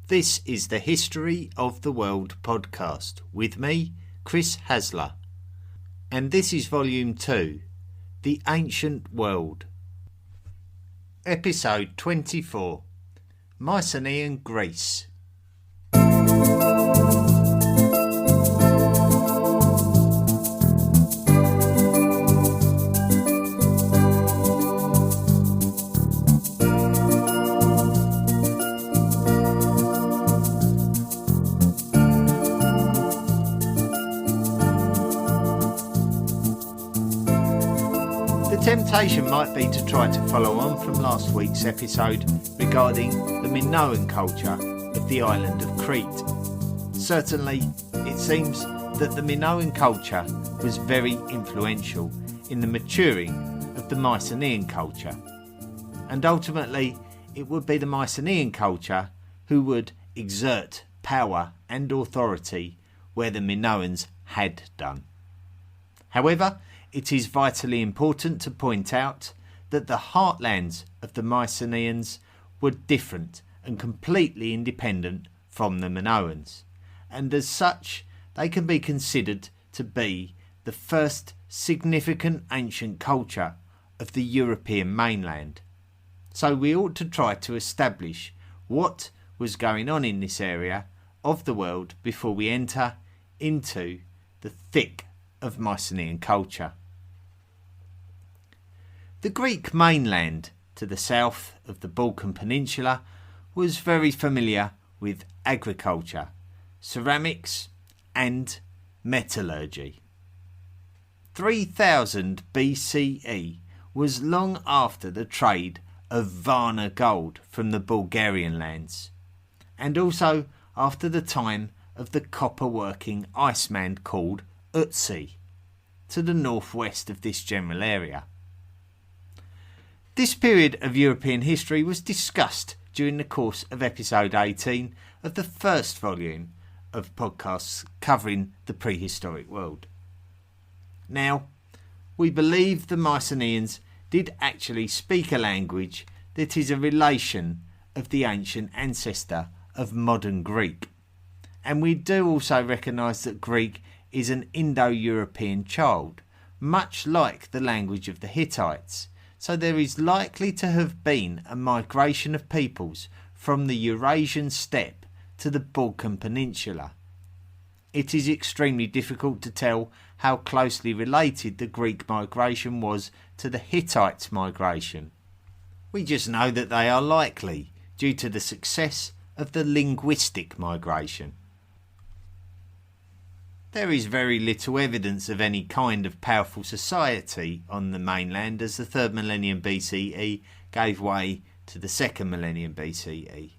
This is the History of the World podcast with me, Chris Hasler. And this is Volume 2, The Ancient World. Episode 24, Mycenaean Greece. The temptation might be to try to follow on from last week's episode regarding the Minoan culture of the island of Crete. Certainly, it seems that the Minoan culture was very influential in the maturing of the Mycenaean culture, and ultimately it would be the Mycenaean culture who would exert power and authority where the Minoans had done. However, it is vitally important to point out that the heartlands of the Mycenaeans were different and completely independent from the Minoans, and as such they can be considered to be the first significant ancient culture of the European mainland. So we ought to try to establish what was going on in this area of the world before we enter into the thick of Mycenaean culture. The Greek mainland to the south of the Balkan Peninsula was very familiar with agriculture, ceramics and metallurgy. 3000 BCE was long after the trade of Varna gold from the Bulgarian lands, and also after the time of the copper-working Iceman called Utsi, to the northwest of this general area. This period of European history was discussed during the course of episode 18 of the first volume of podcasts covering the prehistoric world. Now, we believe the Mycenaeans did actually speak a language that is a relation of the ancient ancestor of modern Greek, and we do also recognise that Greek is an Indo-European child, much like the language of the Hittites. So there is likely to have been a migration of peoples from the Eurasian steppe to the Balkan Peninsula. It is extremely difficult to tell how closely related the Greek migration was to the Hittites' migration. We just know that they are likely due to the success of the linguistic migration. There is very little evidence of any kind of powerful society on the mainland as the 3rd millennium BCE gave way to the 2nd millennium BCE.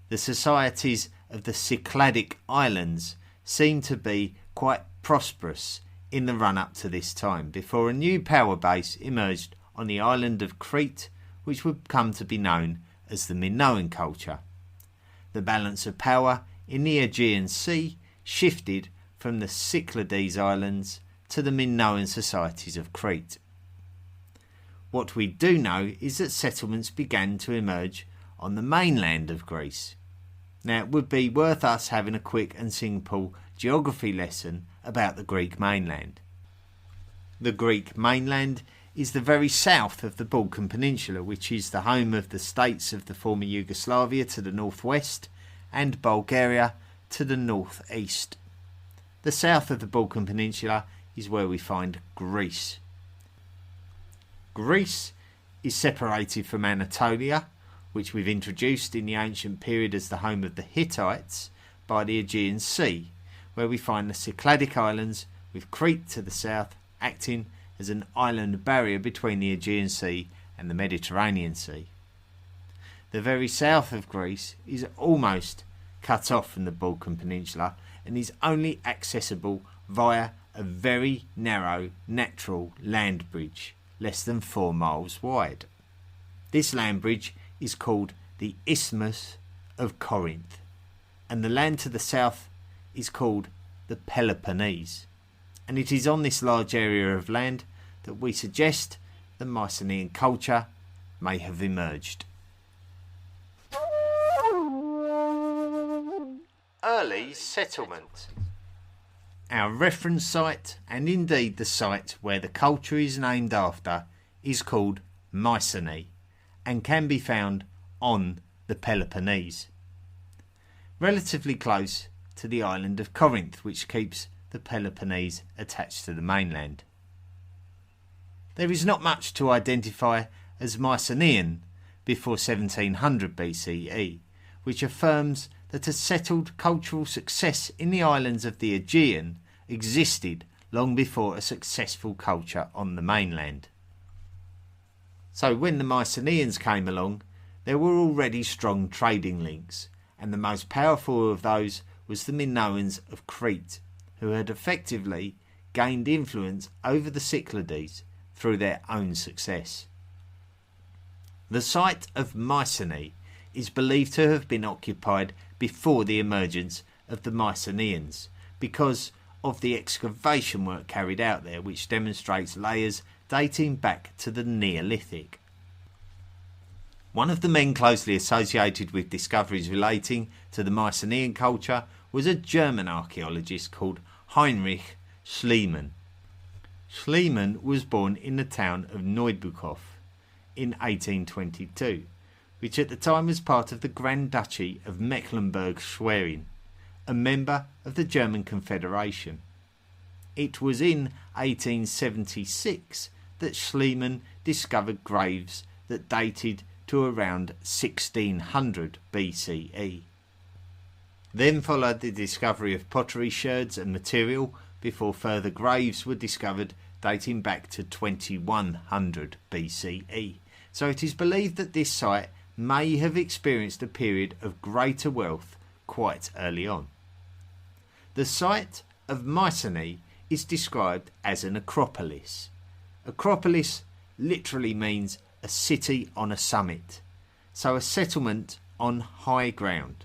The societies of the Cycladic islands seem to be quite prosperous in the run-up to this time, before a new power base emerged on the island of Crete, which would come to be known as the Minoan culture. The balance of power in the Aegean Sea shifted from the Cyclades Islands to the Minoan societies of Crete. What we do know is that settlements began to emerge on the mainland of Greece. Now, it would be worth us having a quick and simple geography lesson about the Greek mainland. The Greek mainland is the very south of the Balkan Peninsula, which is the home of the states of the former Yugoslavia to the northwest and Bulgaria to the northeast. The south of the Balkan Peninsula is where we find Greece. Greece is separated from Anatolia, which we've introduced in the ancient period as the home of the Hittites, by the Aegean Sea, where we find the Cycladic Islands, with Crete to the south acting as an island barrier between the Aegean Sea and the Mediterranean Sea. The very south of Greece is almost cut off from the Balkan Peninsula and is only accessible via a very narrow natural land bridge, less than 4 miles wide. This land bridge is called the Isthmus of Corinth, and the land to the south is called the Peloponnese, and it is on this large area of land that we suggest the Mycenaean culture may have emerged. early settlement. Our reference site, and indeed the site where the culture is named after, is called Mycenae and can be found on the Peloponnese, relatively close to the island of Corinth, which keeps the Peloponnese attached to the mainland. There is not much to identify as Mycenaean before 1700 BCE, which affirms that a settled cultural success in the islands of the Aegean existed long before a successful culture on the mainland. So when the Mycenaeans came along, there were already strong trading links, and the most powerful of those was the Minoans of Crete, who had effectively gained influence over the Cyclades through their own success. The site of Mycenae is believed to have been occupied before the emergence of the Mycenaeans because of the excavation work carried out there, which demonstrates layers dating back to the Neolithic. One of the men closely associated with discoveries relating to the Mycenaean culture was a German archaeologist called Heinrich Schliemann. Schliemann was born in the town of Neubuchow in 1822, which at the time was part of the Grand Duchy of Mecklenburg-Schwerin, a member of the German Confederation. It was in 1876 that Schliemann discovered graves that dated to around 1600 BCE. Then followed the discovery of pottery sherds and material before further graves were discovered dating back to 2100 BCE. So it is believed that this site may have experienced a period of greater wealth quite early on. The site of Mycenae is described as an acropolis. Acropolis literally means a city on a summit, so a settlement on high ground.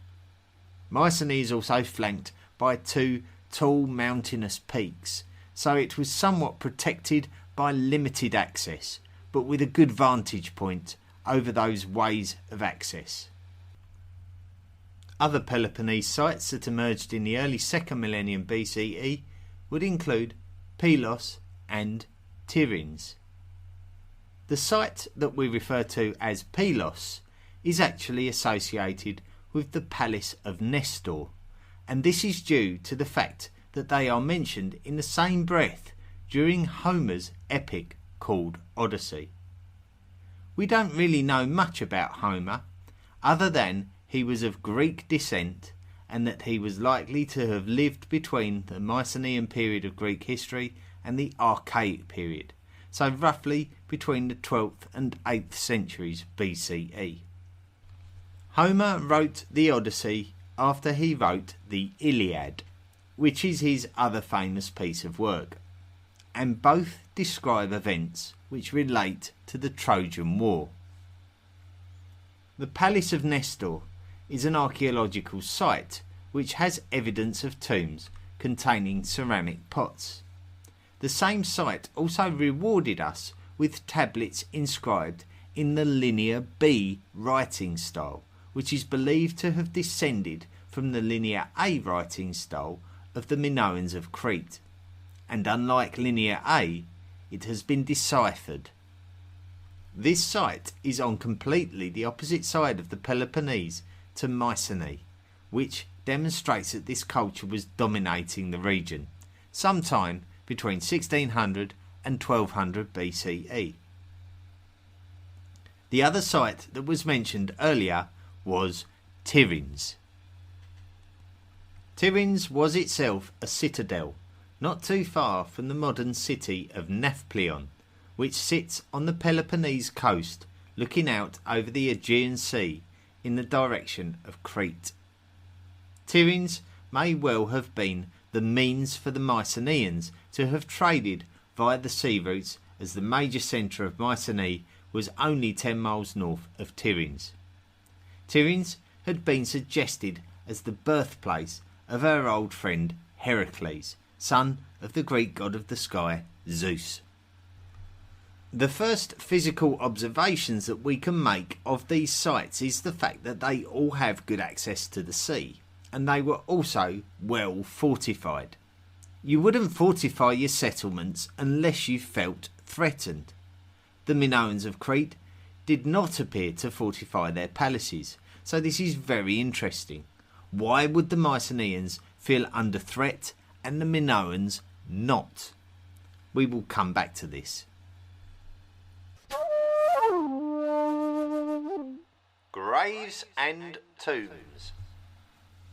Mycenae is also flanked by two tall mountainous peaks, so it was somewhat protected by limited access, but with a good vantage point over those ways of access. Other Peloponnese sites that emerged in the early 2nd millennium BCE would include Pylos and Tiryns. The site that we refer to as Pylos is actually associated with the palace of Nestor, and this is due to the fact that they are mentioned in the same breath during Homer's epic called Odyssey. We don't really know much about Homer, other than he was of Greek descent and that he was likely to have lived between the Mycenaean period of Greek history and the Archaic period, so roughly between the 12th and 8th centuries BCE. Homer wrote the Odyssey after he wrote the Iliad, which is his other famous piece of work, and both describe events which relate to the Trojan War. The Palace of Nestor is an archaeological site which has evidence of tombs containing ceramic pots. The same site also rewarded us with tablets inscribed in the Linear B writing style, which is believed to have descended from the Linear A writing style of the Minoans of Crete, and unlike Linear A, it has been deciphered. This site is on completely the opposite side of the Peloponnese to Mycenae, which demonstrates that this culture was dominating the region, sometime between 1600 and 1200 BCE. The other site that was mentioned earlier was Tiryns. Tiryns was itself a citadel, not too far from the modern city of Nafplion, which sits on the Peloponnese coast looking out over the Aegean Sea in the direction of Crete. Tiryns may well have been the means for the Mycenaeans to have traded via the sea routes, as the major centre of Mycenae was only 10 miles north of Tiryns. Tiryns had been suggested as the birthplace of our old friend Heracles, son of the Greek god of the sky, Zeus. The first physical observations that we can make of these sites is the fact that they all have good access to the sea, and they were also well fortified. You wouldn't fortify your settlements unless you felt threatened. The Minoans of Crete did not appear to fortify their palaces, so this is very interesting. Why would the Mycenaeans feel under threat and the Minoans not? We will come back to this. Graves and tombs.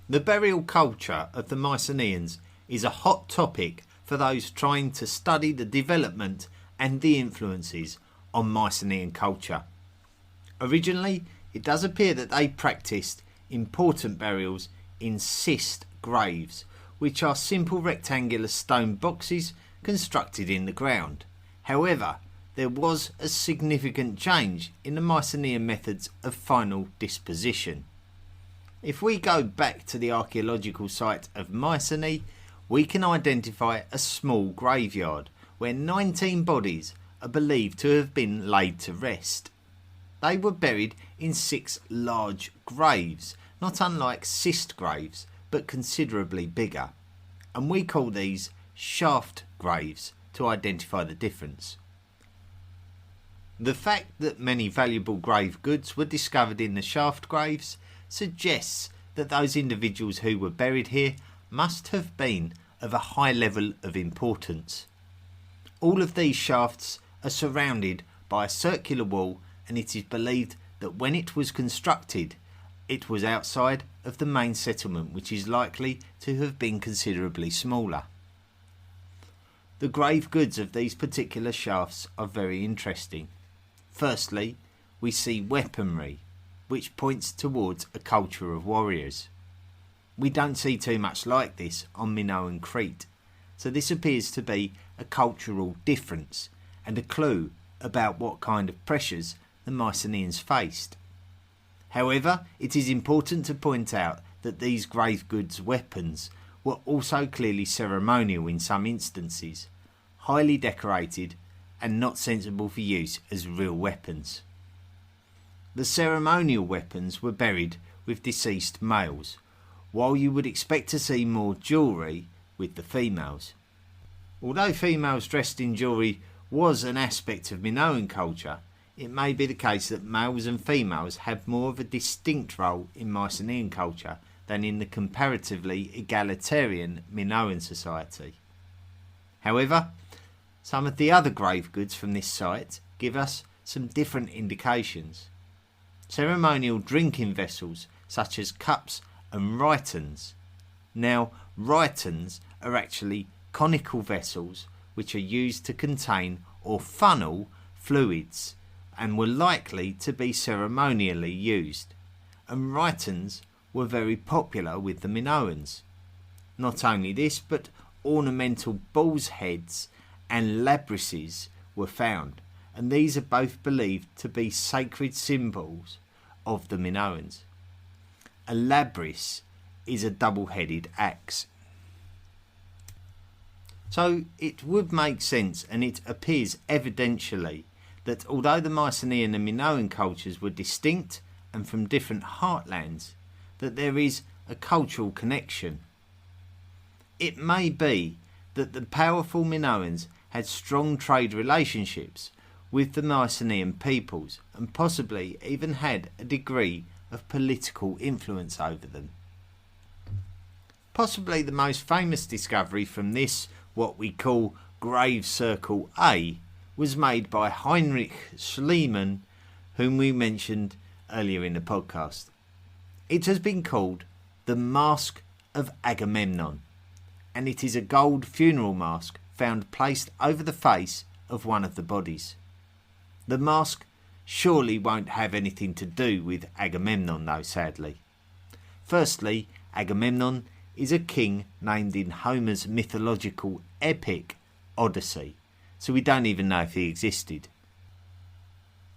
The burial culture of the Mycenaeans is a hot topic for those trying to study the development and the influences on Mycenaean culture. Originally, it does appear that they practiced important burials in cist graves, which are simple rectangular stone boxes constructed in the ground. However, there was a significant change in the Mycenaean methods of final disposition. If we go back to the archaeological site of Mycenae, we can identify a small graveyard where 19 bodies are believed to have been laid to rest. They were buried in 6 large graves, not unlike cist graves, but considerably bigger, and we call these shaft graves to identify the difference. The fact that many valuable grave goods were discovered in the shaft graves suggests that those individuals who were buried here must have been of a high level of importance. All of these shafts are surrounded by a circular wall, and it is believed that when it was constructed, it was outside of the main settlement, which is likely to have been considerably smaller. The grave goods of these particular shafts are very interesting. Firstly, we see weaponry, which points towards a culture of warriors. We don't see too much like this on Minoan Crete, so this appears to be a cultural difference and a clue about what kind of pressures the Mycenaeans faced. However, it is important to point out that these grave goods weapons were also clearly ceremonial in some instances, highly decorated and not sensible for use as real weapons. The ceremonial weapons were buried with deceased males, while you would expect to see more jewellery with the females. Although females dressed in jewellery was an aspect of Minoan culture, it may be the case that males and females have more of a distinct role in Mycenaean culture than in the comparatively egalitarian Minoan society. However, some of the other grave goods from this site give us some different indications. Ceremonial drinking vessels such as cups and rhytons. Now, rhytons are actually conical vessels which are used to contain or funnel fluids and were likely to be ceremonially used, and rhytons were very popular with the Minoans. Not only this, but ornamental bull's heads and labrises were found, and these are both believed to be sacred symbols of the Minoans. A labris is a double-headed axe. So it would make sense, and it appears evidentially, that although the Mycenaean and Minoan cultures were distinct and from different heartlands, that there is a cultural connection. It may be that the powerful Minoans had strong trade relationships with the Mycenaean peoples and possibly even had a degree of political influence over them. Possibly the most famous discovery from this, what we call Grave Circle A, was made by Heinrich Schliemann, whom we mentioned earlier in the podcast. It has been called the Mask of Agamemnon, and it is a gold funeral mask found placed over the face of one of the bodies. The mask surely won't have anything to do with Agamemnon though, sadly. Firstly, Agamemnon is a king named in Homer's mythological epic Odyssey, so we don't even know if he existed.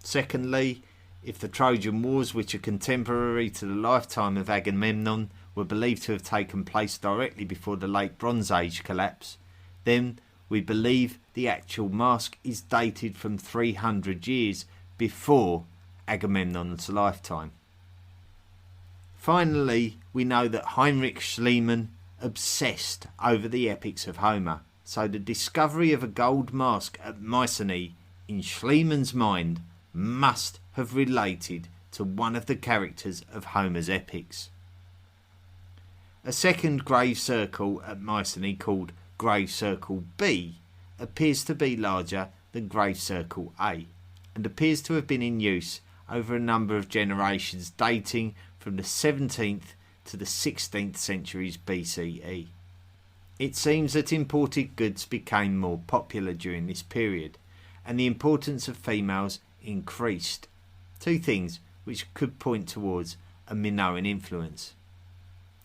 Secondly, if the Trojan Wars, which are contemporary to the lifetime of Agamemnon, were believed to have taken place directly before the late Bronze Age collapse, then we believe the actual mask is dated from 300 years before Agamemnon's lifetime. Finally, we know that Heinrich Schliemann obsessed over the epics of Homer, so the discovery of a gold mask at Mycenae in Schliemann's mind must have related to one of the characters of Homer's epics. A second grave circle at Mycenae, called Grave Circle B, appears to be larger than Grave Circle A, and appears to have been in use over a number of generations dating from the 17th to the 16th centuries BCE. It seems that imported goods became more popular during this period, and the importance of females increased. Two things which could point towards a Minoan influence.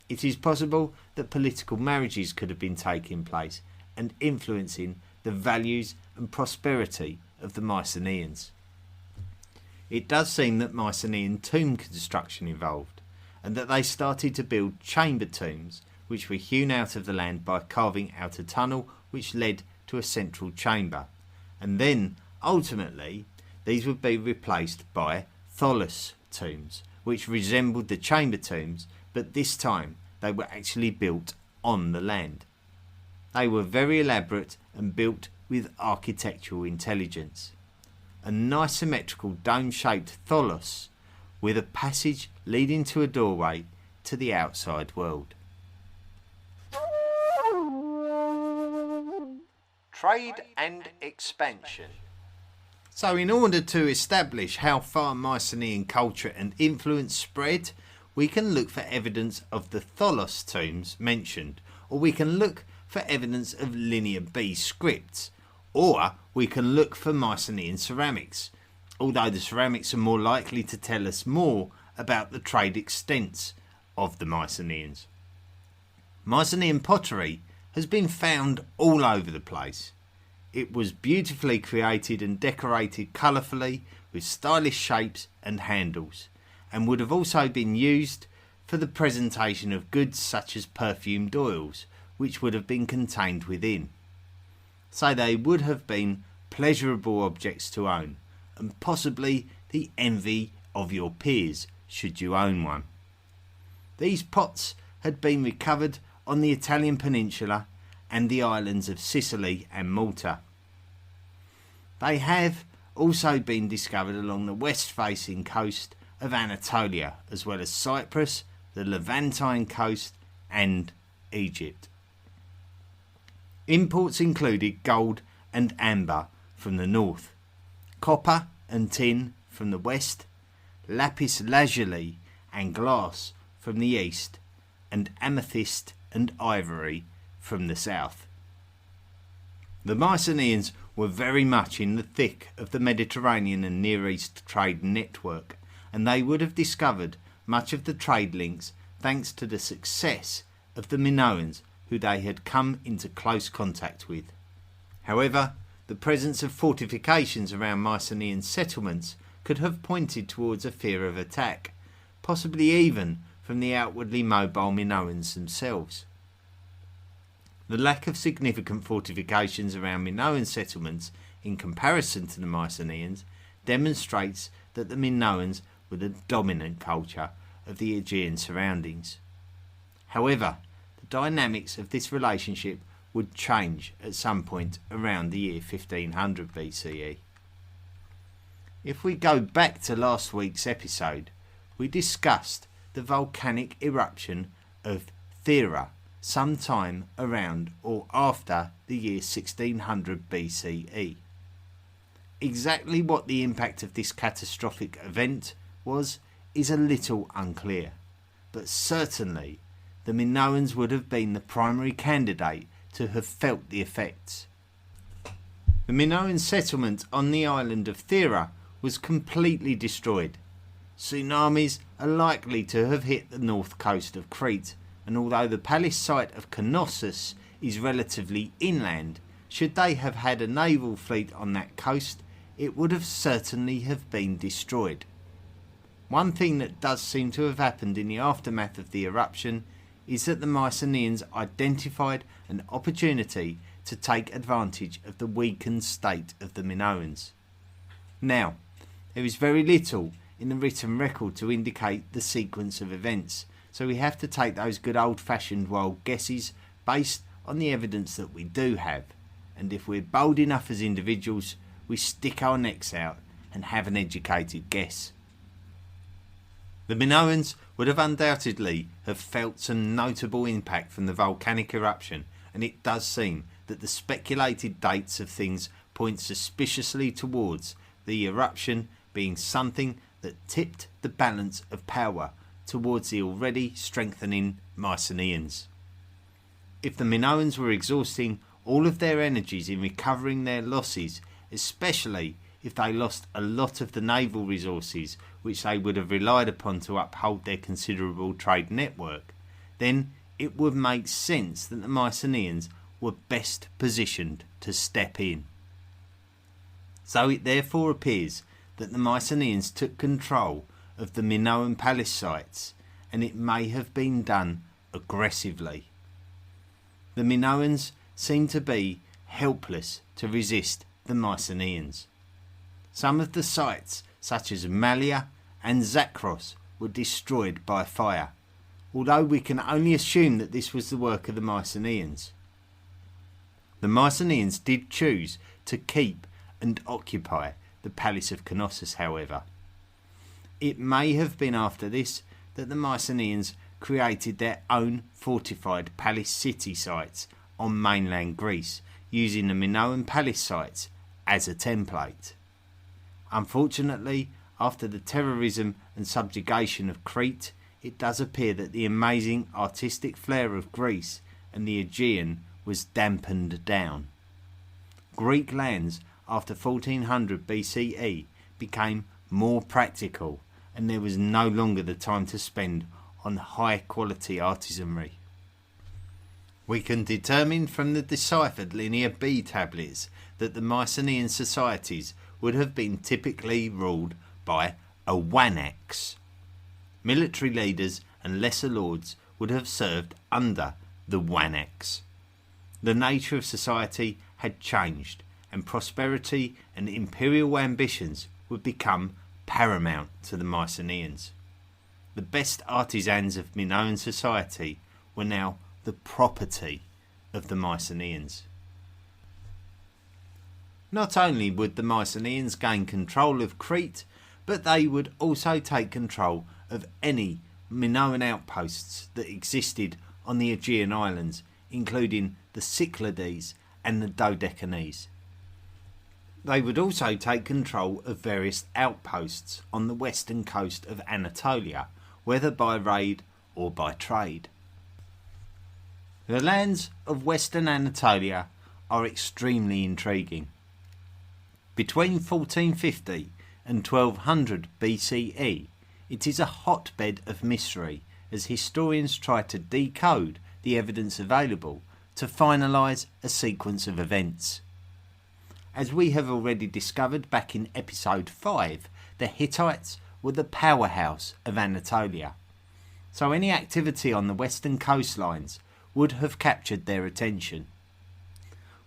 It is possible that political marriages could have been taking place and influencing the values and prosperity of the Mycenaeans. It does seem that Mycenaean tomb construction evolved, and that they started to build chamber tombs which were hewn out of the land by carving out a tunnel which led to a central chamber, and then ultimately these would be replaced by tholos tombs which resembled the chamber tombs, but this time they were actually built on the land. They were very elaborate and built with architectural intelligence. A nice symmetrical dome-shaped tholos with a passage leading to a doorway to the outside world. Trade and expansion. So in order to establish how far Mycenaean culture and influence spread, we can look for evidence of the tholos tombs mentioned, or we can look for evidence of Linear B scripts, or we can look for Mycenaean ceramics, although the ceramics are more likely to tell us more about the trade extents of the Mycenaeans. Mycenaean pottery has been found all over the place. It was beautifully created and decorated colourfully with stylish shapes and handles, and would have also been used for the presentation of goods such as perfumed oils, which would have been contained within. So they would have been pleasurable objects to own, and possibly the envy of your peers should you own one. These pots had been recovered on the Italian peninsula and the islands of Sicily and Malta. They have also been discovered along the west-facing coast of Anatolia, as well as Cyprus, the Levantine coast and Egypt. Imports included gold and amber from the north, copper and tin from the west, lapis lazuli and glass from the east, and amethyst and ivory from the south. The Mycenaeans were very much in the thick of the Mediterranean and Near East trade network, and they would have discovered much of the trade links thanks to the success of the Minoans who they had come into close contact with. However, the presence of fortifications around Mycenaean settlements could have pointed towards a fear of attack, possibly even from the outwardly mobile Minoans themselves. The lack of significant fortifications around Minoan settlements in comparison to the Mycenaeans demonstrates that the Minoans were the dominant culture of the Aegean surroundings. However, the dynamics of this relationship would change at some point around the year 1500 BCE. If we go back to last week's episode, we discussed the volcanic eruption of Thera sometime around or after the year 1600 BCE. Exactly what the impact of this catastrophic event was is a little unclear, but certainly the Minoans would have been the primary candidate to have felt the effects. The Minoan settlement on the island of Thera was completely destroyed. Tsunamis are likely to have hit the north coast of Crete, and although the palace site of Knossos is relatively inland, should they have had a naval fleet on that coast, it would have certainly have been destroyed. One thing that does seem to have happened in the aftermath of the eruption is that the Mycenaeans identified an opportunity to take advantage of the weakened state of the Minoans. Now, there is very little in the written record to indicate the sequence of events, so we have to take those good old-fashioned wild guesses based on the evidence that we do have, and if we're bold enough as individuals, we stick our necks out and have an educated guess. The Minoans would have undoubtedly have felt some notable impact from the volcanic eruption, and it does seem that the speculated dates of things point suspiciously towards the eruption being something that tipped the balance of power towards the already strengthening Mycenaeans. If the Minoans were exhausting all of their energies in recovering their losses, especially if they lost a lot of the naval resources which they would have relied upon to uphold their considerable trade network, then it would make sense that the Mycenaeans were best positioned to step in. So it therefore appears that the Mycenaeans took control of the Minoan palace sites, and it may have been done aggressively. The Minoans seem to be helpless to resist the Mycenaeans. Some of the sites, such as Malia and Zakros, were destroyed by fire, although we can only assume that this was the work of the Mycenaeans. The Mycenaeans did choose to keep and occupy the Palace of Knossos, however. It may have been after this that the Mycenaeans created their own fortified palace city sites on mainland Greece, using the Minoan palace sites as a template. Unfortunately, after the terrorism and subjugation of Crete, it does appear that the amazing artistic flair of Greece and the Aegean was dampened down. Greek lands after 1400 BCE became more practical, and there was no longer the time to spend on high quality artisanry. We can determine from the deciphered Linear B tablets that the Mycenaean societies would have been typically ruled by a wanax. Military leaders and lesser lords would have served under the wanax. The nature of society had changed, and prosperity and imperial ambitions would become paramount to the Mycenaeans. The best artisans of Minoan society were now the property of the Mycenaeans. Not only would the Mycenaeans gain control of Crete, but they would also take control of any Minoan outposts that existed on the Aegean islands, including the Cyclades and the Dodecanese. They would also take control of various outposts on the western coast of Anatolia, whether by raid or by trade. The lands of western Anatolia are extremely intriguing. Between 1450 and 1200 BCE, it is a hotbed of mystery as historians try to decode the evidence available to finalise a sequence of events. As we have already discovered back in episode 5, the Hittites were the powerhouse of Anatolia, so any activity on the western coastlines would have captured their attention.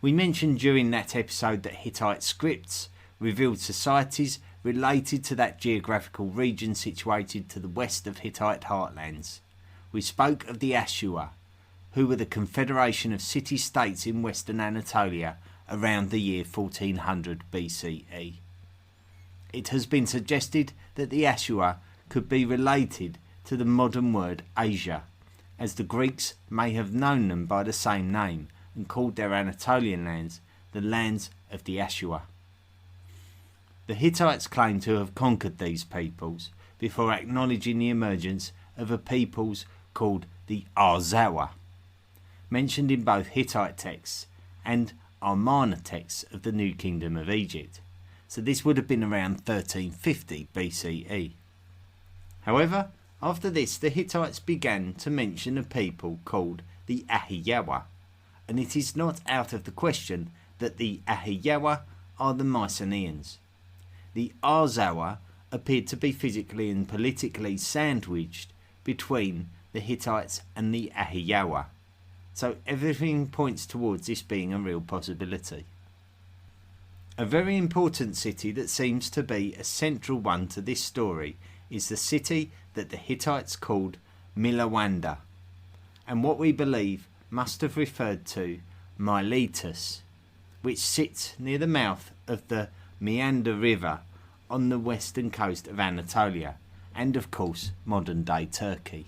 We mentioned during that episode that Hittite scripts revealed societies related to that geographical region situated to the west of Hittite heartlands. We spoke of the Ashur, who were the confederation of city-states in western Anatolia around the year 1400 BCE. It has been suggested that the Ashur could be related to the modern word Asia, as the Greeks may have known them by the same name and called their Anatolian lands the lands of the Ashur. The Hittites claim to have conquered these peoples before acknowledging the emergence of a peoples called the Arzawa, mentioned in both Hittite texts and Amarna texts of the New Kingdom of Egypt, so this would have been around 1350 BCE. However, after this the Hittites began to mention a people called the Ahiyawa, and it is not out of the question that the Ahiyawa are the Mycenaeans. The Arzawa appeared to be physically and politically sandwiched between the Hittites and the Ahiyawa, so everything points towards this being a real possibility. A very important city that seems to be a central one to this story is the city that the Hittites called Milawanda, and what we believe must have referred to Miletus, which sits near the mouth of the Meander River on the western coast of Anatolia and of course modern day Turkey.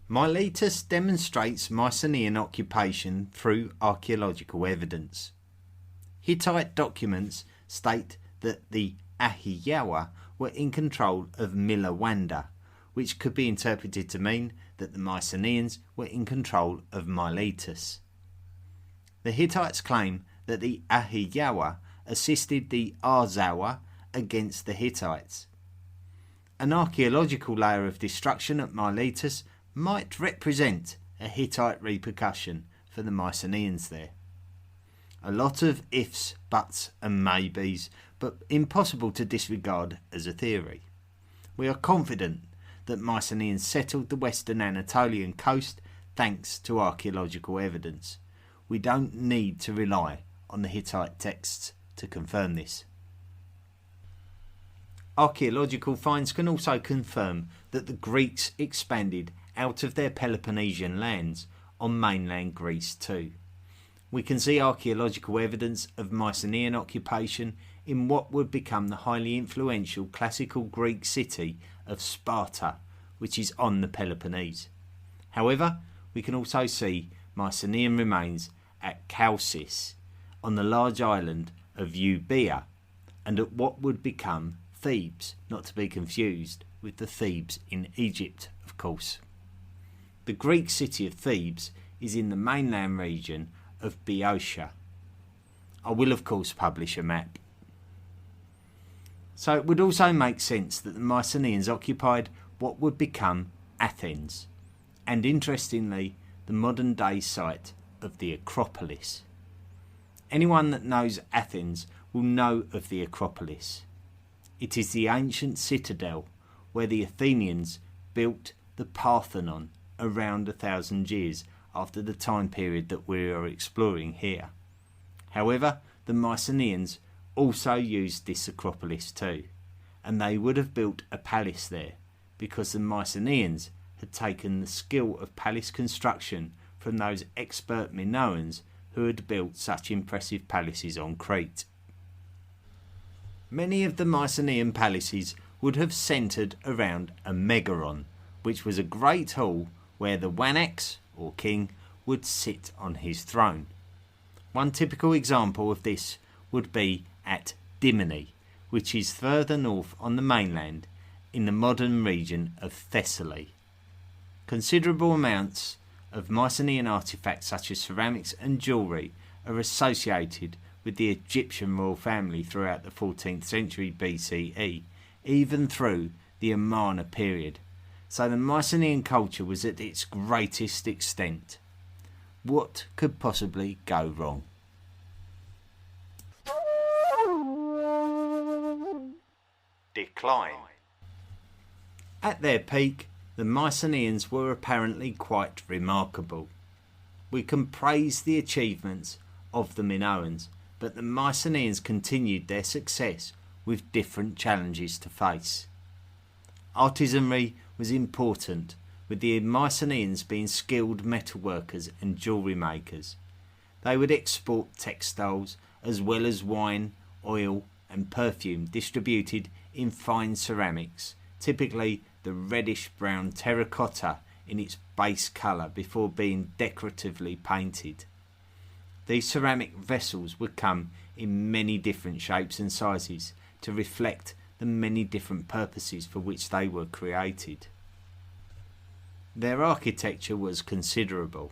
Miletus demonstrates Mycenaean occupation through archaeological evidence. Hittite documents state that the Ahiyawa were in control of Milawanda, which could be interpreted to mean that the Mycenaeans were in control of Miletus. The Hittites claim that the Ahiyawa assisted the Arzawa against the Hittites. An archaeological layer of destruction at Miletus might represent a Hittite repercussion for the Mycenaeans there. A lot of ifs, buts and maybes, but impossible to disregard as a theory. We are confident that Mycenaeans settled the western Anatolian coast thanks to archaeological evidence. We don't need to rely on the Hittite texts to confirm this. Archaeological finds can also confirm that the Greeks expanded out of their Peloponnesian lands on mainland Greece too. We can see archaeological evidence of Mycenaean occupation in what would become the highly influential classical Greek city of Sparta, which is on the Peloponnese. However, we can also see Mycenaean remains at Chalcis, on the large island of Euboea, and at what would become Thebes, not to be confused with the Thebes in Egypt, of course. The Greek city of Thebes is in the mainland region of Boeotia. I will of course publish a map. So it would also make sense that the Mycenaeans occupied what would become Athens, and interestingly the modern day site of the Acropolis. Anyone that knows Athens will know of the Acropolis. It is the ancient citadel where the Athenians built the Parthenon around 1,000 years after the time period that we are exploring here. However, the Mycenaeans also used this Acropolis too, and they would have built a palace there because the Mycenaeans had taken the skill of palace construction from those expert Minoans who had built such impressive palaces on Crete. Many of the Mycenaean palaces would have centred around a megaron, which was a great hall where the Wanax, or king, would sit on his throne. One typical example of this would be at Dimini, which is further north on the mainland in the modern region of Thessaly. Considerable amounts of Mycenaean artefacts such as ceramics and jewellery are associated with the Egyptian royal family throughout the 14th century BCE, even through the Amarna period. So the Mycenaean culture was at its greatest extent. What could possibly go wrong? Decline. At their peak, the Mycenaeans were apparently quite remarkable. We can praise the achievements of the Minoans, but the Mycenaeans continued their success with different challenges to face. Artisanry was important, with the Mycenaeans being skilled metalworkers and jewellery makers. They would export textiles as well as wine, oil and perfume distributed in fine ceramics, typically the reddish-brown terracotta in its base colour before being decoratively painted. These ceramic vessels would come in many different shapes and sizes to reflect the many different purposes for which they were created. Their architecture was considerable,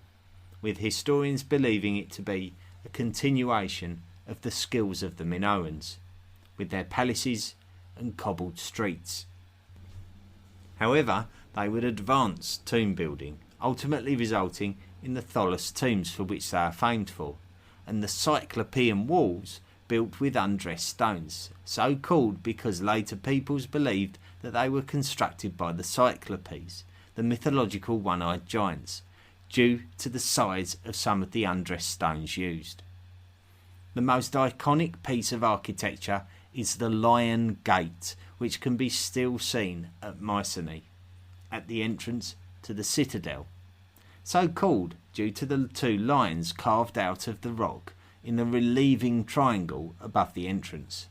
with historians believing it to be a continuation of the skills of the Minoans, with their palaces and cobbled streets. However, they would advance tomb building, ultimately resulting in the Tholos tombs for which they are famed for, and the Cyclopean walls built with undressed stones, so called because later peoples believed that they were constructed by the Cyclopes, the mythological one-eyed giants, due to the size of some of the undressed stones used. The most iconic piece of architecture is the Lion Gate, which can be still seen at Mycenae, at the entrance to the citadel. So called due to the two lions carved out of the rock in the relieving triangle above the entrance.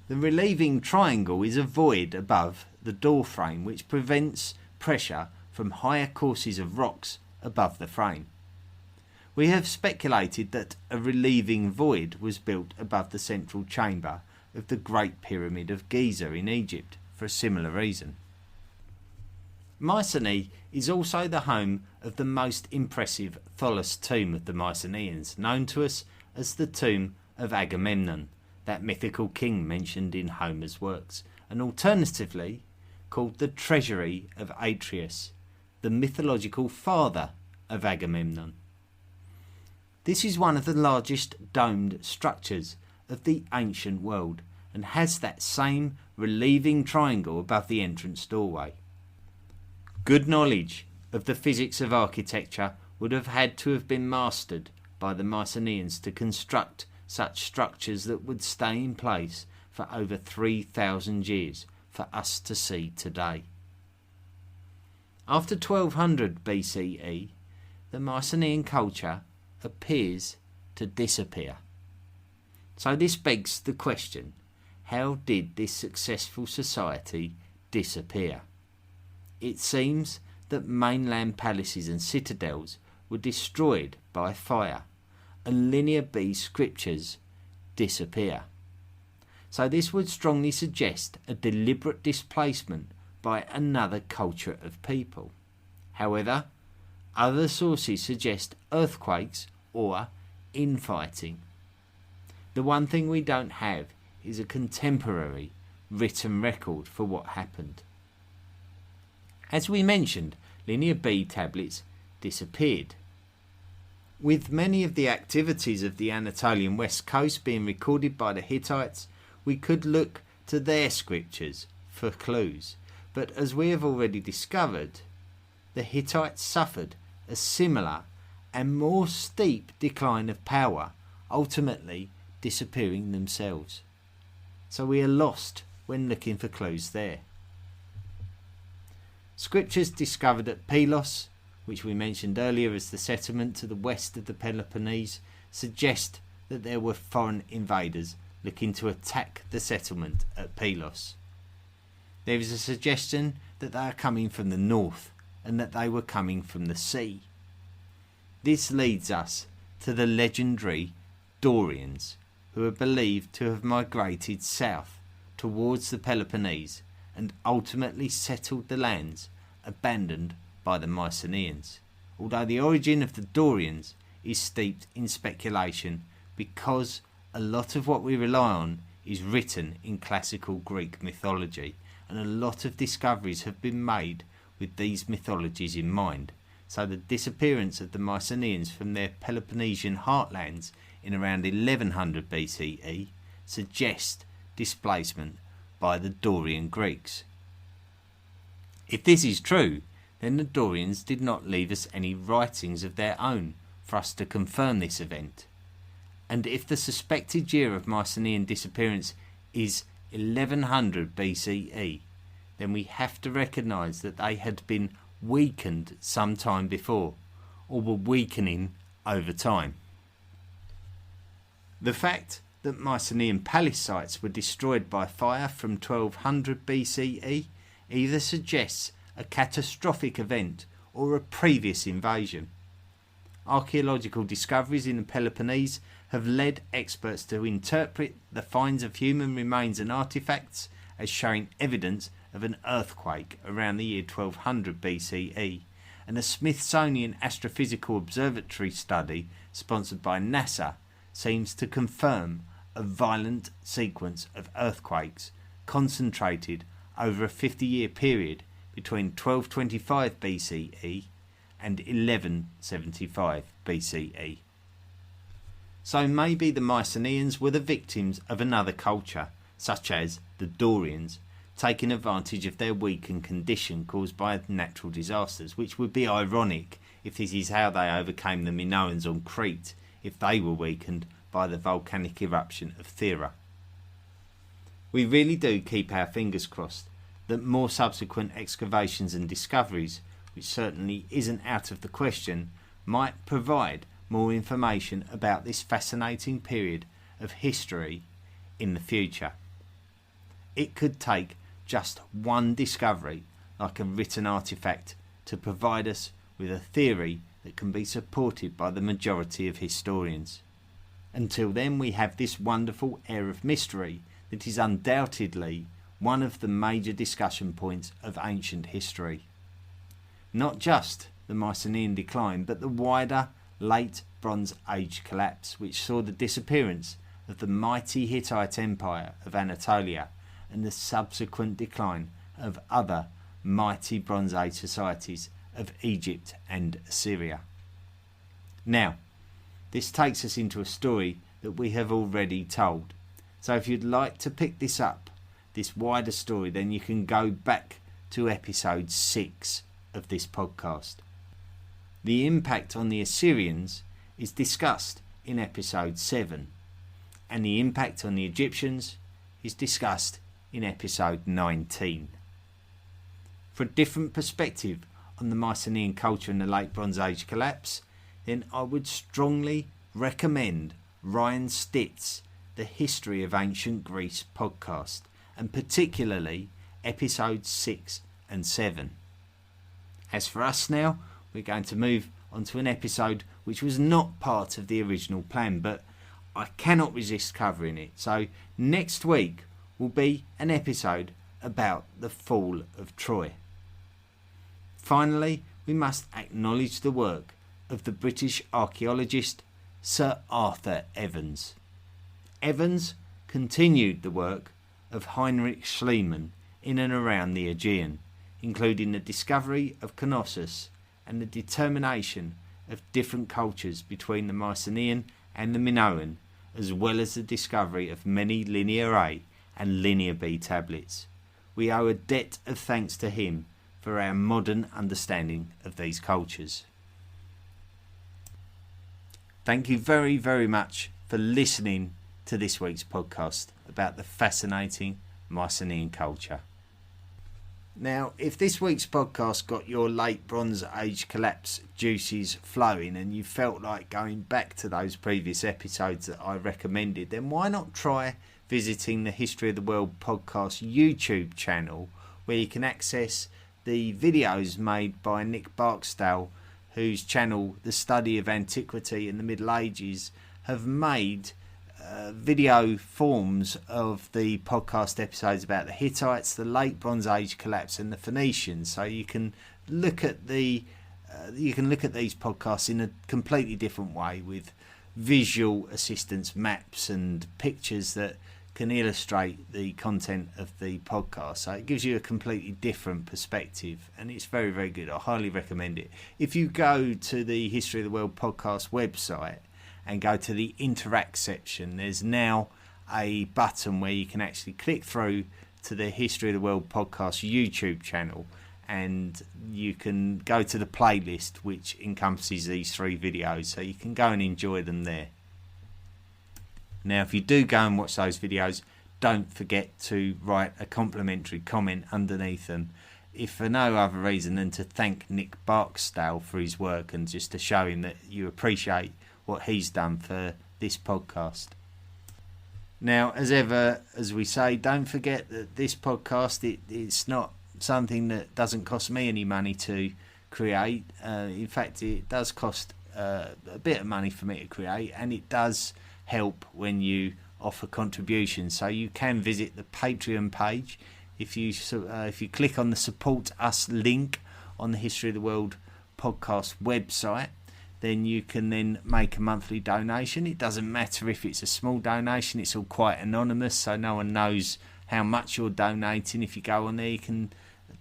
The relieving triangle is a void above the door frame which prevents pressure from higher courses of rocks above the frame. We have speculated that a relieving void was built above the central chamber of the Great Pyramid of Giza in Egypt for a similar reason. Mycenae is also the home of the most impressive Tholos tomb of the Mycenaeans, known to us as the tomb of Agamemnon, that mythical king mentioned in Homer's works, and alternatively called the Treasury of Atreus, the mythological father of Agamemnon. This is one of the largest domed structures of the ancient world and has that same relieving triangle above the entrance doorway. Good knowledge of the physics of architecture would have had to have been mastered by the Mycenaeans to construct such structures that would stay in place for over 3,000 years for us to see today. After 1200 BCE, the Mycenaean culture appears to disappear. So this begs the question, how did this successful society disappear? It seems that mainland palaces and citadels were destroyed by fire, and Linear B scriptures disappear. So this would strongly suggest a deliberate displacement by another culture of people. However, other sources suggest earthquakes or infighting. The one thing we don't have is a contemporary written record for what happened. As we mentioned, Linear B tablets disappeared. With many of the activities of the Anatolian west coast being recorded by the Hittites, we could look to their scriptures for clues. But as we have already discovered, the Hittites suffered a similar and more steep decline of power, ultimately disappearing themselves. So we are lost when looking for clues there. Scriptures discovered at Pylos, which we mentioned earlier as the settlement to the west of the Peloponnese, suggest that there were foreign invaders looking to attack the settlement at Pylos. There is a suggestion that they are coming from the north and that they were coming from the sea. This leads us to the legendary Dorians, who are believed to have migrated south towards the Peloponnese and ultimately settled the lands abandoned by the Mycenaeans, although the origin of the Dorians is steeped in speculation because a lot of what we rely on is written in classical Greek mythology, and a lot of discoveries have been made with these mythologies in mind. So the disappearance of the Mycenaeans from their Peloponnesian heartlands in around 1100 BCE suggests displacement by the Dorian Greeks. If this is true, then the Dorians did not leave us any writings of their own for us to confirm this event. And if the suspected year of Mycenaean disappearance is 1100 BCE, then we have to recognise that they had been weakened some time before, or were weakening over time. The fact that Mycenaean palace sites were destroyed by fire from 1200 BCE either suggests a catastrophic event or a previous invasion. Archaeological discoveries in the Peloponnese have led experts to interpret the finds of human remains and artefacts as showing evidence of an earthquake around the year 1200 BCE, and a Smithsonian Astrophysical Observatory study sponsored by NASA seems to confirm a violent sequence of earthquakes concentrated over a 50-year period between 1225 BCE and 1175 BCE. So maybe the Mycenaeans were the victims of another culture, such as the Dorians, taking advantage of their weakened condition caused by natural disasters, which would be ironic if this is how they overcame the Minoans on Crete, if they were weakened by the volcanic eruption of Thera. We really do keep our fingers crossed that more subsequent excavations and discoveries, which certainly isn't out of the question, might provide more information about this fascinating period of history in the future. It could take just one discovery, like a written artifact, to provide us with a theory that can be supported by the majority of historians. Until then, we have this wonderful air of mystery that is undoubtedly one of the major discussion points of ancient history. Not just the Mycenaean decline, but the wider late Bronze Age collapse, which saw the disappearance of the mighty Hittite Empire of Anatolia and the subsequent decline of other mighty Bronze Age societies of Egypt and Assyria. Now, this takes us into a story that we have already told. So if you'd like to pick this up, this wider story, then you can go back to episode 6 of this podcast. The impact on the Assyrians is discussed in episode 7, and the impact on the Egyptians is discussed in episode 19. For a different perspective on the Mycenaean culture and the late Bronze Age collapse, then I would strongly recommend Ryan Stitt's The History of Ancient Greece podcast, and particularly episodes 6 and 7. As for us now, we're going to move on to an episode which was not part of the original plan, but I cannot resist covering it. So next week will be an episode about the fall of Troy. Finally, we must acknowledge the work of the British archaeologist Sir Arthur Evans. Evans continued the work of Heinrich Schliemann in and around the Aegean, including the discovery of Knossos and the determination of different cultures between the Mycenaean and the Minoan, as well as the discovery of many Linear A and Linear B tablets. We owe a debt of thanks to him for our modern understanding of these cultures. Thank you very, very much for listening to this week's podcast about the fascinating Mycenaean culture. Now, if this week's podcast got your late Bronze Age collapse juices flowing and you felt like going back to those previous episodes that I recommended, then why not try visiting the History of the World podcast YouTube channel, where you can access the videos made by Nick Barksdale, whose channel, The Study of Antiquity and the Middle Ages, have made video forms of the podcast episodes about the Hittites, the late Bronze Age collapse, and the Phoenicians. So you can look at these podcasts in a completely different way, with visual assistance, maps, and pictures that can illustrate the content of the podcast. So it gives you a completely different perspective, and it's very, very good. I highly recommend it. If you go to the History of the World podcast website and go to the interact section, there's now a button where you can actually click through to the History of the World podcast YouTube channel, and you can go to the playlist which encompasses these 3 videos, so you can go and enjoy them there. Now, if you do go and watch those videos, don't forget to write a complimentary comment underneath them, if for no other reason than to thank Nick Barksdale for his work and just to show him that you appreciate what he's done for this podcast. Now, as ever, as we say, don't forget that this podcast, it's not something that doesn't cost me any money to create. In fact, it does cost a bit of money for me to create, and it does help when you offer contributions. So you can visit the Patreon page. If you click on the Support Us link on the History of the World podcast website, then you can then make a monthly donation. It doesn't matter if it's a small donation, it's all quite anonymous, so no one knows how much you're donating. If you go on there, you can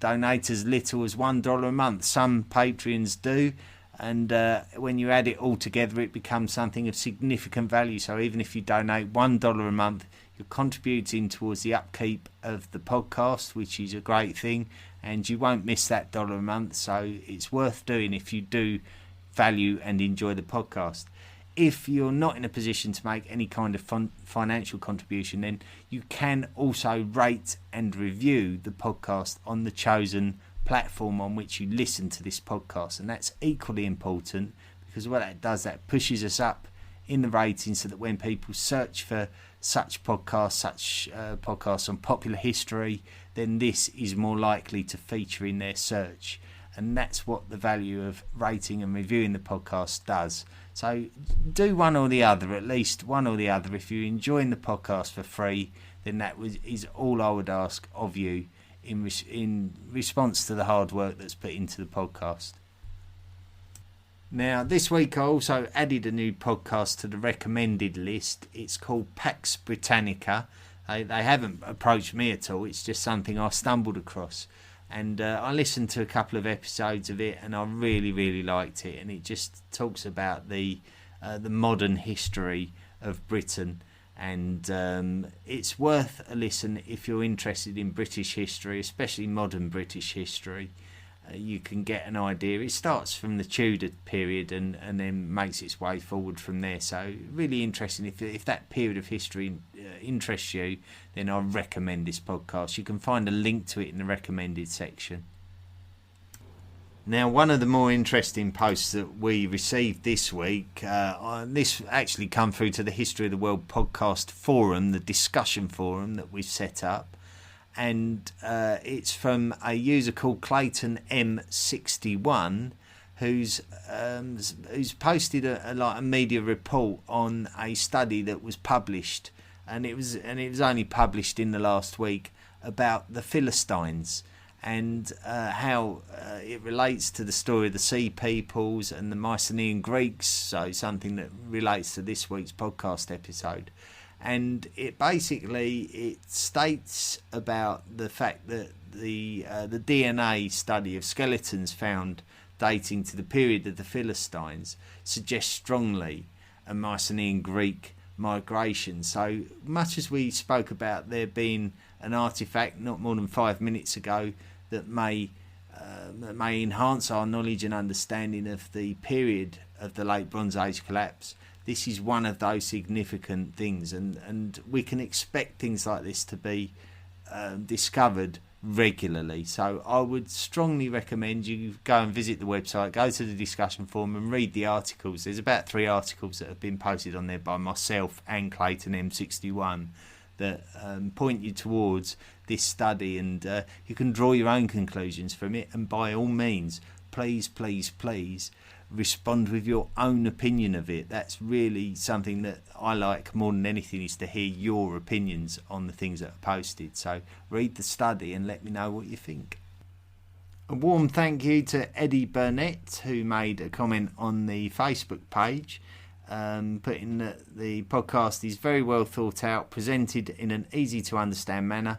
donate as little as $1 a month. Some Patreons do, and when you add it all together, it becomes something of significant value. So even if you donate $1 a month, you're contributing towards the upkeep of the podcast, which is a great thing, and you won't miss that $1 a month. So it's worth doing if you do value and enjoy the podcast. if you're not in a position to make any kind of financial contribution, then you can also rate and review the podcast on the chosen platform on which you listen to this podcast. And that's equally important, because what that does, that pushes us up in the ratings, so that when people search for such podcasts on popular history, then this is more likely to feature in their search. And that's what the value of rating and reviewing the podcast does. So do one or the other, at least one or the other. If you're enjoying the podcast for free, then that is all I would ask of you in response to the hard work that's put into the podcast. Now, this week I also added a new podcast to the recommended list. It's called Pax Britannica. They haven't approached me at all. It's just something I stumbled across. And I listened to a couple of episodes of it, and I really, really liked it. And it just talks about the modern history of Britain. And it's worth a listen if you're interested in British history, especially modern British history. You can get an idea. It starts from the Tudor period and then makes its way forward from there. So really interesting. If that period of history interests you, then I recommend this podcast. You can find a link to it in the recommended section. Now, one of the more interesting posts that we received this week, this actually come through to the History of the World podcast forum, the discussion forum that we've set up. And it's from a user called Clayton M61, who's posted a media report on a study that was published, and it was only published in the last week, about the Philistines and how it relates to the story of the Sea Peoples and the Mycenaean Greeks. So something that relates to this week's podcast episode. And it states about the fact that the DNA study of skeletons found dating to the period of the Philistines suggests strongly a Mycenaean Greek migration. So much as we spoke about there being an artifact not more than 5 minutes ago that may enhance our knowledge and understanding of the period of the late Bronze Age collapse, this is one of those significant things, and we can expect things like this to be discovered regularly. So I would strongly recommend you go and visit the website, go to the discussion forum and read the articles. There's about 3 articles that have been posted on there by myself and Clayton M61 that point you towards this study, and you can draw your own conclusions from it. And by all means, please respond with your own opinion of it. That's really something that I like more than anything, is to hear your opinions on the things that are posted. So read the study and let me know what you think. A warm thank you to Eddie Burnett, who made a comment on the Facebook page, putting that the podcast is very well thought out, presented in an easy to understand manner,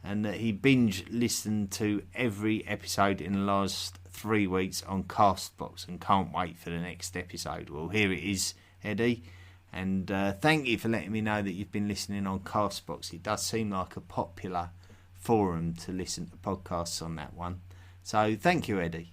and that he binge listened to every episode in the last 3 weeks on Castbox and can't wait for the next episode. Well, here it is, Eddie, and thank you for letting me know that you've been listening on Castbox. It does seem like a popular forum to listen to podcasts on, that one. So thank you, Eddie.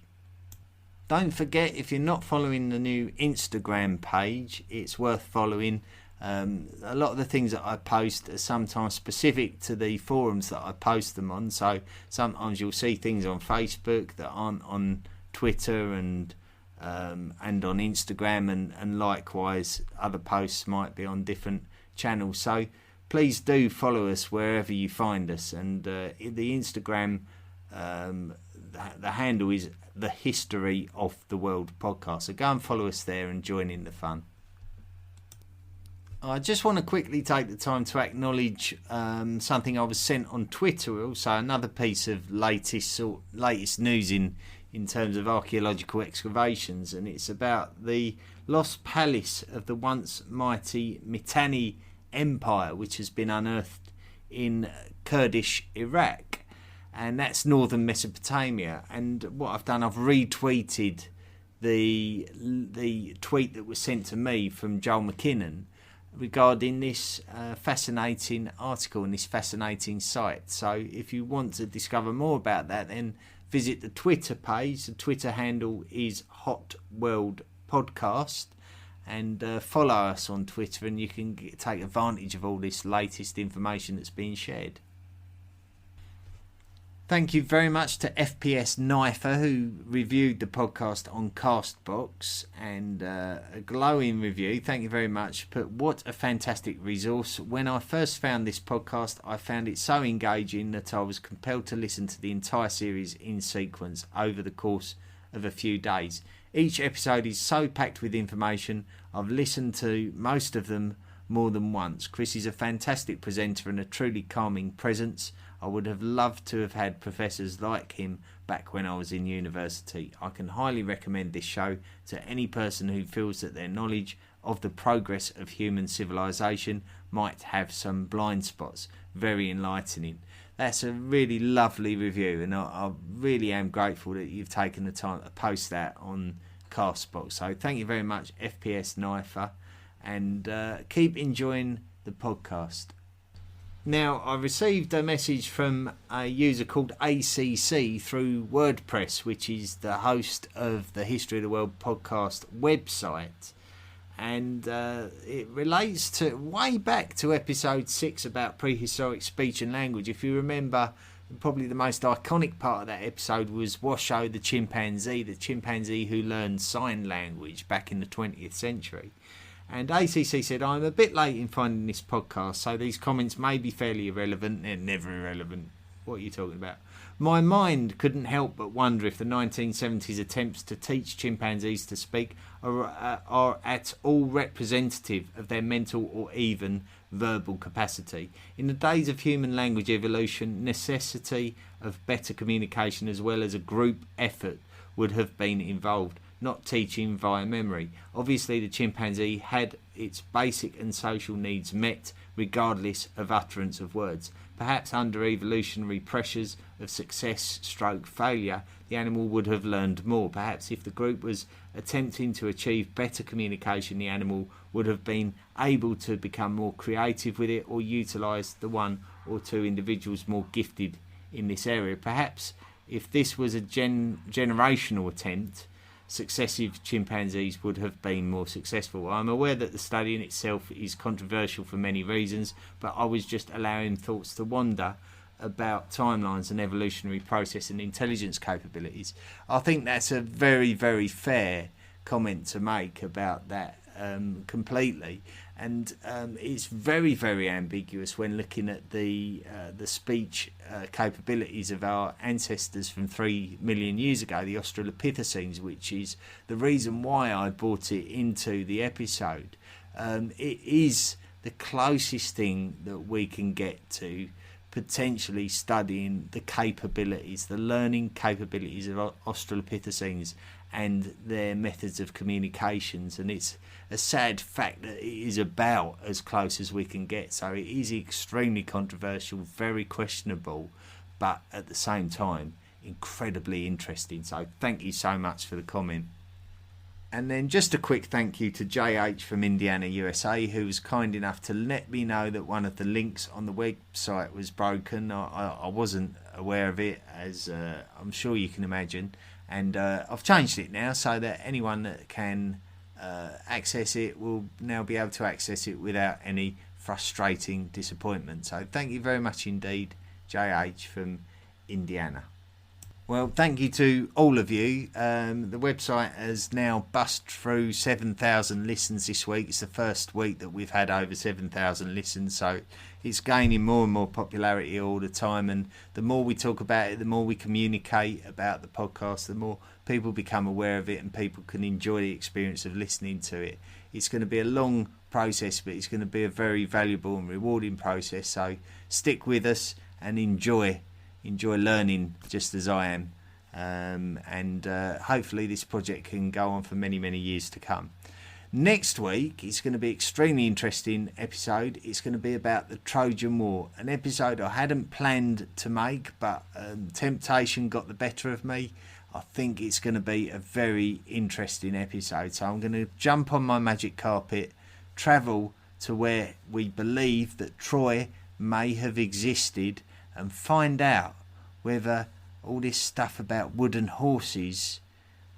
Don't forget, if you're not following the new Instagram page, it's worth following. A lot of the things that I post are sometimes specific to the forums that I post them on. So sometimes you'll see things on Facebook that aren't on Twitter and on Instagram, and likewise other posts might be on different channels. So please do follow us wherever you find us. And the Instagram, the handle is the History of the World podcast. So go and follow us there and join in the fun. I just want to quickly take the time to acknowledge something I was sent on Twitter. Also, another piece of latest news in terms of archaeological excavations, and it's about the lost palace of the once mighty Mitanni Empire, which has been unearthed in Kurdish Iraq, and that's northern Mesopotamia. And what I've done, I've retweeted the tweet that was sent to me from Joel McKinnon regarding this fascinating article and this fascinating site. So if you want to discover more about that, then visit the Twitter page. The Twitter handle is Hot World Podcast, and follow us on Twitter, and you can take advantage of all this latest information that's being shared. Thank you very much to FPS Knifer, who reviewed the podcast on Castbox, and a glowing review. Thank you very much. But what a fantastic resource. When I first found this podcast, I found it so engaging that I was compelled to listen to the entire series in sequence over the course of a few days. Each episode is so packed with information. I've listened to most of them more than once. Chris is a fantastic presenter and a truly calming presence. I would have loved to have had professors like him back when I was in university. I can highly recommend this show to any person who feels that their knowledge of the progress of human civilization might have some blind spots. Very enlightening. That's a really lovely review, and I really am grateful that you've taken the time to post that on Castbox. So thank you very much, FPS Knifer, and keep enjoying the podcast. Now, I received a message from a user called ACC through WordPress, which is the host of the History of the World podcast website. And it relates to way back to episode 6 about prehistoric speech and language. If you remember, probably the most iconic part of that episode was Washoe the chimpanzee who learned sign language back in the 20th century. And ACC said, I'm a bit late in finding this podcast, so these comments may be fairly irrelevant. They're never irrelevant. What are you talking about? My mind couldn't help but wonder if the 1970s attempts to teach chimpanzees to speak are at all representative of their mental or even verbal capacity. In the days of human language evolution, necessity of better communication as well as a group effort would have been involved, not teaching via memory. Obviously, the chimpanzee had its basic and social needs met regardless of utterance of words. Perhaps under evolutionary pressures of success/failure, the animal would have learned more. Perhaps if the group was attempting to achieve better communication, the animal would have been able to become more creative with it or utilise the one or two individuals more gifted in this area. Perhaps if this was a generational attempt, successive chimpanzees would have been more successful. I'm aware that the study in itself is controversial for many reasons, but I was just allowing thoughts to wander about timelines and evolutionary process and intelligence capabilities. I think that's a very, very fair comment to make about that completely. And it's very, very ambiguous when looking at the speech capabilities of our ancestors from 3 million years ago, the Australopithecines, which is the reason why I brought it into the episode. It is the closest thing that we can get to potentially studying the capabilities, the learning capabilities of Australopithecines and their methods of communications, and it's a sad fact that it is about as close as we can get. So it is extremely controversial, very questionable, but at the same time incredibly interesting. So thank you so much for the comment. And then just a quick thank you to JH from Indiana, USA, who was kind enough to let me know that one of the links on the website was broken. I wasn't aware of it, as I'm sure you can imagine. And I've changed it now so that anyone that can access it will now be able to access it without any frustrating disappointment. So thank you very much indeed, JH from Indiana. Well, thank you to all of you. The website has now bust through 7,000 listens this week. It's the first week that we've had over 7,000 listens, so it's gaining more and more popularity all the time. And the more we talk about it, the more we communicate about the podcast, the more people become aware of it and people can enjoy the experience of listening to it. It's going to be a long process, but it's going to be a very valuable and rewarding process. So stick with us and enjoy learning just as I am, and hopefully this project can go on for many, many years to come. Next week it's going to be an extremely interesting episode. It's going to be about the Trojan War, an episode I hadn't planned to make, but temptation got the better of me. I think it's going to be a very interesting episode, so I'm going to jump on my magic carpet, travel to where we believe that Troy may have existed, and find out whether all this stuff about wooden horses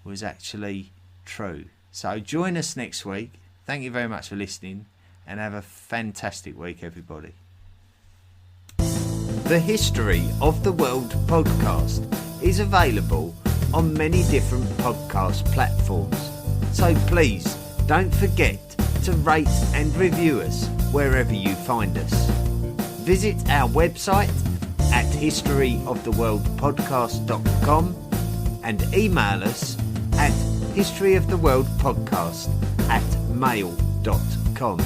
was actually true. So join us next week Thank you very much for listening, and have a fantastic week, everybody. The History of the World podcast is available on many different podcast platforms, so please don't forget to rate and review us wherever you find us. Visit our website at historyoftheworldpodcast.com and email us at historyoftheworldpodcast@mail.com.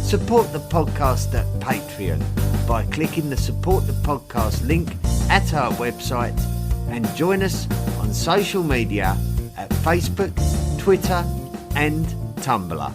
Support the podcast at Patreon by clicking the Support the Podcast link at our website, and join us on social media at Facebook, Twitter and Tumblr.